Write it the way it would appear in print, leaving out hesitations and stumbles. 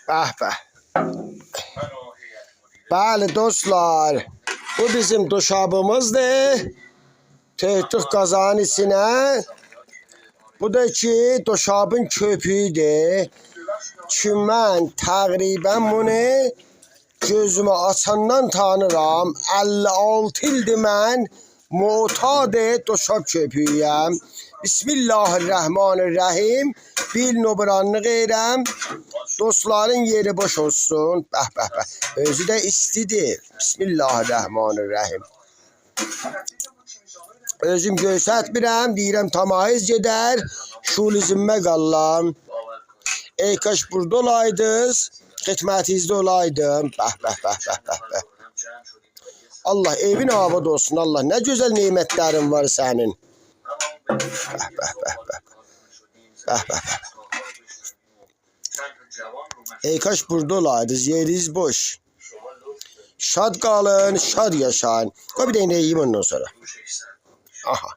Bəh bəh. Bəli dostlar, bu bizim duşabımızdır. Töydük qazanın içine. Bu da ki duşabın köpüğüdür. Çünkü mən təqribən bunu gözümü açandan tanıram. 56 ildir mən muhtad duşab köpüğüyəm. Bismillahirrahmanirrahim. Bir nömranlıq edirəm. Dostların yeri boş olsun. Bəh bəh bəh. Özü də istidir. Bismillahirrahmanirrahim. Özüm göstərmirəm, deyirəm tamamiz gedər. Şulizmə qallam. Ey kaş burada olaydınız, xidmətinizdə olaydım. Bəh bəh bəh bəh bəh bəh. Allah evin abad olsun. Allah nə gözəl nemətlərin var sənin. Bəh bəh bəh bəh. Bəh bəh bəh. Ey kaş burada olaydınız, yeriniz boş. Şad qalın, şad yaşayın. Qoy bir dənə yiyeyim ondan sonra. Aha.